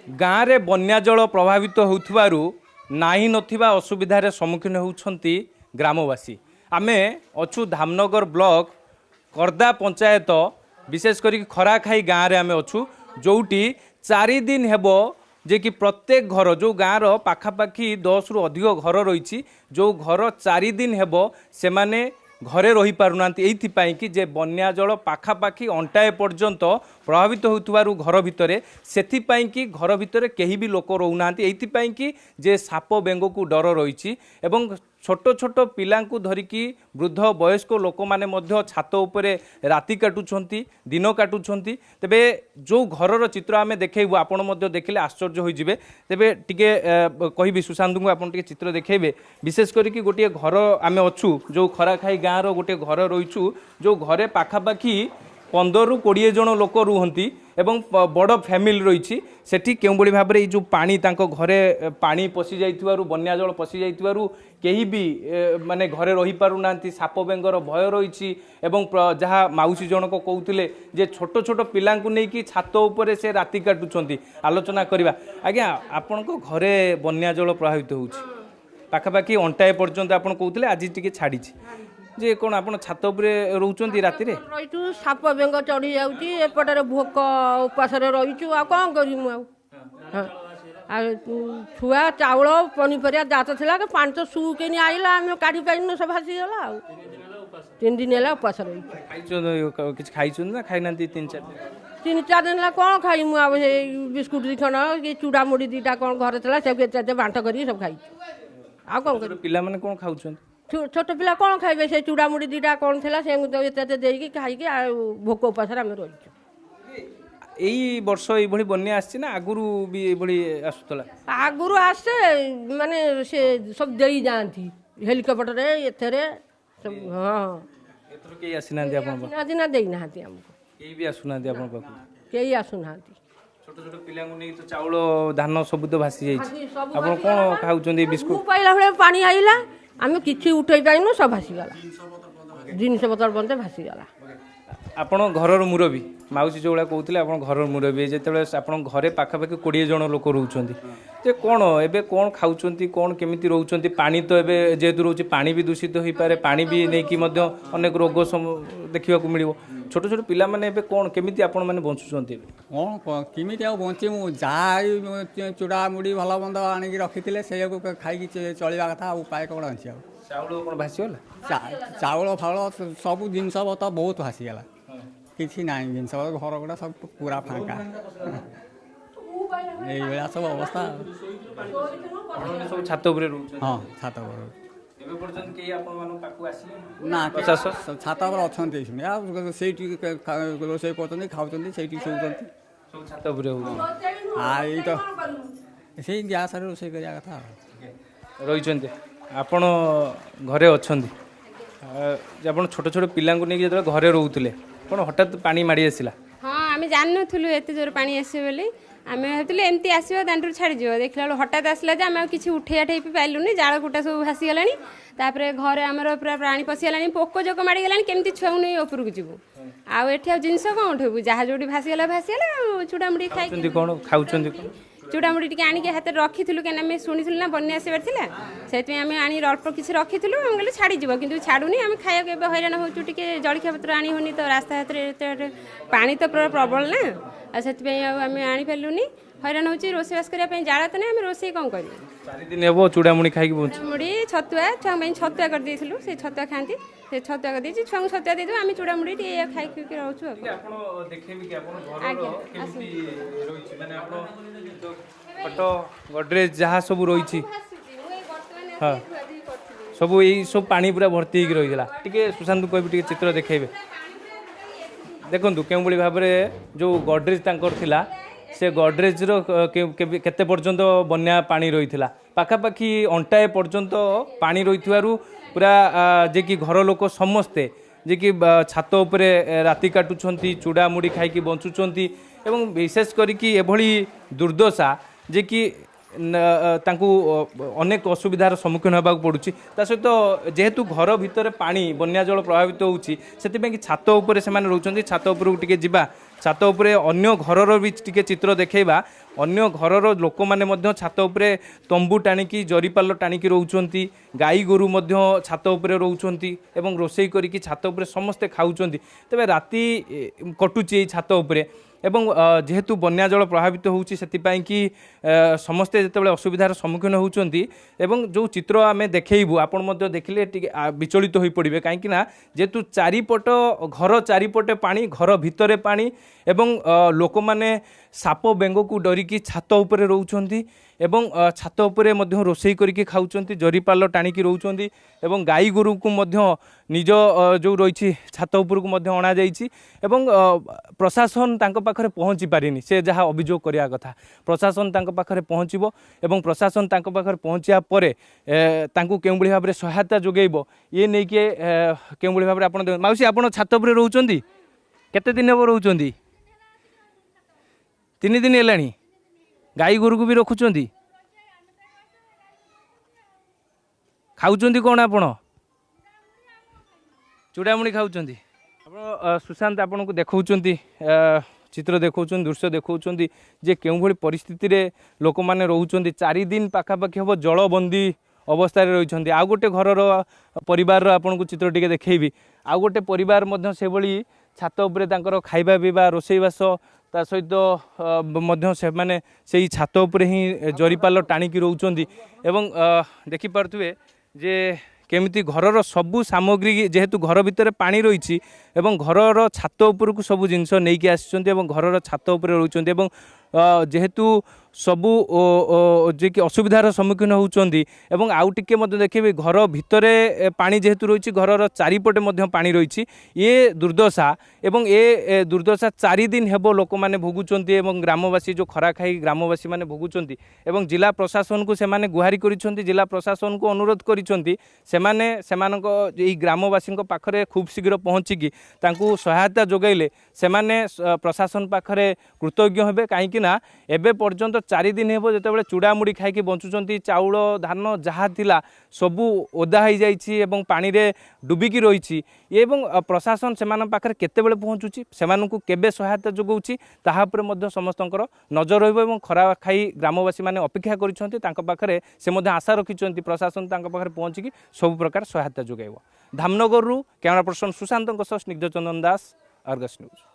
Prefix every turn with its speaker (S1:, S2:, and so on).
S1: गाँव में बन्या जल प्रभावित होउथिबारु नाही नथिबा असुविधार सम्मुखीन होउछंती ग्रामवासी। आमे अछु धामनगर ब्लॉक करदा पंचायत विशेष करी खराखाई गाँव में आमे अछु जोटी 4 दिन हेबो जे कि प्रत्येक घर जो गाँव पाखापाखि 10 रु अधिक घर रही जो घर 4 दिन हेबो सेमाने घरे रही पारुना एइथिपाई कि जे बन्या जल पाखापाखि अंटाए पर्यंत प्रभावित होउथुवारु घर भितरे सेथिपाई कि घर भितरे केही भी लोक रहउना एइथिपाई कि जे साप बेंग को डर रही एवं छोट छोट पिलांकु धरिकी वृद्ध वयस्क लोक माने मध्य छात उपरे राति काटुछंती दिन काटुछंती। तेबे जो घरर चित्र आमे देखेबु आपण मध्य देखिले आश्चर्य होई जिवे। तेबे टिके कहिबि सुशांतु को आपण टिके चित्र देखेबे विशेष करी कि गोटे घर आमे अछु जो खराखाई गाँव रो गोटे घर रहिछु जो घरे पाखापाखि 15 रु 20 जन लोक रुहंती एवं बड़ फैमिली रही सेठी केउ बड़ी भाव में जो पानी तांको घरे पानी पशि जाइथिबारु बन्या जल पशि जाइथिबारु केही भी माने घरे रही पारुनांती साप बेंगर भय रही एवं जहाँ माउसी जनक कहूतिले जे छोट छोट पिलांकु नै कि छात उपरे से राति काटुछंती आलोचना करबा। आज्ञा आपनको घरे बन्या जल प्रभावित होउछि पाखापाखि अंटाए पर्यंत आपण कहूतिले आज टिके छाड़ीछि जे कोन आपण छात उपरे रहउचंती राति रे
S2: रहितु साप बेंग चढ़ी जाउची एपटरे भोक उपास रहिचु आ कौन करिमु आ छुआ चाउल पनीपरिया जात थिला के 5 सु के आइला हम काढी पाइनु सब भासी गला आ 3 दिन होला उपास रहिचु
S1: किछ खाइछन ना खाइनांती
S2: 3-4 दिन ला कौन खाइमु आ बिस्कुट दिखन कि चूड़ा मुड़ी दीटा कौन घर थला सब के बांट करी सब खाइछु आ कौन करी
S1: पिला माने कोन खाउछन
S2: छोट पिला कौन खाइबे से चूड़ा मुड़ी दीटा कौन थला से एते देई खाइके आ भोक उपास हम रहिचु।
S1: एई वर्ष एई भली बन्या आछि ना आगुरु भी एई भली आसुतला
S2: आगुरु आसे माने से सब देई जानती हेलीकॉप्टर रे एथरे सब हां
S1: एथरो के आसिना दे आपन
S2: ना दिना देई नाहती हमको
S1: केही भी आसुना दे आपन पाखु
S2: केही आसु नाहती
S1: छोट छोट पिलांगु नै तो चाउल धान सब तो भासी जाई आपन कोन खाउचंदी बिस्कुट
S2: पाइला भले पानी आइला आमे किछि उठै पाइनु सब भासी गला जिनिस पतर बनते भासी गला।
S1: आपण घरर मुरबी माउसी जोड़ा कहते आप घर मुरबी जिते आप घरे पाखापाखि 20 जन लोक रोचंती जे कौन एबे कौन खाउचंती कौन केमिति रोचंती पानी तो एबे जेहेतु रोचे पानी भी दूषित हो पारे पानी भी नहीं कि अनेक रोग देखा मिल छोट छोट पिला माने एबे कौन केमिति आपण माने बंचुचंती
S3: कौन केमिति आ बंचे मु जा चूड़ा मुड़ी भल बंद आनिक रखी से खाई चलवा कथा उपाय कौन अच्छी
S1: चाउल कौन भासीगला
S3: चाउल फाउल सब जिनस तो बहुत भासीगला किसी ना जिनस घर गुड़ा सब पूरा फाँका ये सब अवस्था
S1: सब छात
S3: हाँ छात ना छात अच्छा से रोसे कर खाऊँ से शोचती से गैस रोसे करा कथा
S1: रही आपण घरे अच्छा आप छोट छोट पिला जो घरे रोते कौन हठात पानी माड़ी आसला
S4: हाँ आम जान नु एत जोर पानी आसे बोली आम भाई एमती आसो दांडू छाड़ देखला हठात आसला जे आम किसी उठे आठे पाइलुनि जाल कुटा सब भासीगला तापर घरे आमर पूरा प्राणी पशिगला पोक जोक माड़गला केमती छुआ नहीं उपरक जीवु आउ जिनस कौन उठेबू जहाँ जो भासीगला चूड़ामुड़ी खाई
S1: कौन खाऊ
S4: चूड़ामुड़ी टी आनिक हाथ रखी कहीं शुणी ना बन्या आसबार से आनी अल्प किसी रखी कहले छाड़ी कि छाड़ूनी आम खाया हैरान होचु टे जलखिया पत्र आनी होनी तो रास्ता हाथ पानी तो पूरा प्रबल ना से आम आनी पार्लुनि हैरान हो रोषेबास करने जाला तो नहीं आम रोसे कौन कर
S1: 4 दिन हे चूड़ामुड़ी खाई
S4: मुड़ी छतुआ छुआ छतुआ करदे से छतुआ खाती से छतुआ कर छुआ छतुआ दे आम चूड़ामुड़ी खाई खुक रोचु
S1: गडरेज जहाँ सब रही हाँ सब यही सब पानी पूरा भर्ती हो रही टे सुशांत कह चित्र देखेबे देखु केउ भाव में जो गडरेज थिला से गडरेज केते पर्यंत बन्या पानी रही पाखापाखि अंटाए पर्यंत पानी रही पूरा जे कि घर लोक समस्ते जे कि छात उपरे राति काटुछंती चूड़ा मुड़ी खाई बंचुचंती एवं विशेष करिकी एभली दुर्दशा जे कि तांकु अनेक असुविधार सम्मुखीन होगा पड़ुछि सहित जेहेतु घर भितर पानी बन्या जल प्रभावित होउछि सेति कि छात उपरे से रोचंती छात उपरକୁ टिके जिबा छात उपरे अन्य घरर भी टिके चित्र देखैबा अन्य घरर लोक माने मध्य छात उपरे तंबू टाणिकी जरीपाल टाणिकी रोचंती गाई गोरु मध्य छात उपरे रोचंती एवं रोषेई करिकी छात उपरे समस्ते खाउचंती तबे राति कटुची छात उपरे एवं जेहेतु बन्या जल प्रभावित होउची सेतिपाई कि समस्ते जेतेबेले असुविधार सम्मुखीन होउचंती एवं जो चित्र आमे देखैबु आपण मध्य देखिले टिके विचलित होई पड़िबे काहेकि ना जेहेतु चारिपट घर चारिपटे पानी घर भितरे पानी एवं लोक माने साप बेंग को डरिकी छात उपरे रोचंती एवं छात उपरे मध्य रोषेई करिकी खाउचंती जरीपाल टाणिकी रोचंती एवं गाई गोरु को मध्य निज जो रही छात उपरକୁ मध्य अणा जाइछि एवं प्रशासन तांक पाखरे पहुँची पारिनी से जहाँ अभियोग करिया कथा प्रशासन तांक पाखरे पहुँचबो एवं प्रशासन तांक पाखरे पहुँचिया परे तांकु केउ भली भाबरे सहायता जोगेइबो ये नै के केउ भली भाबरे आपण माउसी आपण छात उपरे रहउचंती केते दिन हो रहउचंती 3 दिन हेलानी गाई गोरु को भी रखुचंती खाउचंती कोन आपण चूड़ामुड़ी खाउचंती आपण सुशांत आपण को देखौचंती चित्र देखौचंती दृश्य देखौचंती जे केउ भली परिस्थिति रे लोक माने रहउचंती 4 दिन पाखापाखि हबो जलबंदी अवस्था रे रहिचंती आ गोटे घरर परिवार आपण को चित्र टिके देखैबी आ गोटे परिवार मध्य से भली छात उपरे तांकर खाइबा पीबा रोषेईबास ता सहित मध्य से माने सेही छात उपरे ही जरीपाल टाणिकी रोचंती एवं देखि पारथुवे जे केमिति घरर सबु सामग्री जेहेतु घर भितर पानी रही एवं घरर छात उपरकू सबु जिनस नहीं आसिचंती एवं घरर छात उपरे रोचंती एवं जेहेतु सबु जे कि असुविधार सम्मुखीन होउचंती एवं आउ टिके मध्य देखिबे घर भितरे पानी जेहेतु रही घरर चारिपटे मध्य पानी रही ये दुर्दशा एवं ए दुर्दशा 4 दिन हेबो लोक माने भोगुचंती एवं ग्रामवासी जो खरा खाई ग्रामवासी माने भोगुचंती एवं जिला प्रशासन को सेमाने गुहारी करिसंती जिला प्रशासन को अनुरोध करिसंती सेमाने सेमानक एई ग्रामवासी पाखरे खूब शीघ्र पहुँचिकी तांकू सहायता जोगाइले सेमाने प्रशासन पाखरे कृतज्ञ हेबे काहेकि ना एबे पर्यंत 4 दिन हेबो जेतेबेले चूड़ामुड़ी खाइकी बंचुचंती चाउल धान जहा थिला सबु ओदा हो जाइछि एवं पानी रे डुबिकी रहिछि एवं प्रशासन सेमान पाखरे केतेबेले पहुँचुछि सेमानकु केबे सहायता जोगौछि ताहा पर मध्य समस्तंकर नजर रहइबो एवं खरा खाई ग्रामवासी माने अपेक्षा करिसंती तांक पाखरे से मध्य आशा रखिसंती प्रशासन तांक पाखरे पहुँचिकी सब प्रकार सहायता जोगाइबो। धामनगर रु कैमरा पर्सन सुशांत स्निग्ध चंदन दास, अर्गस न्यूज।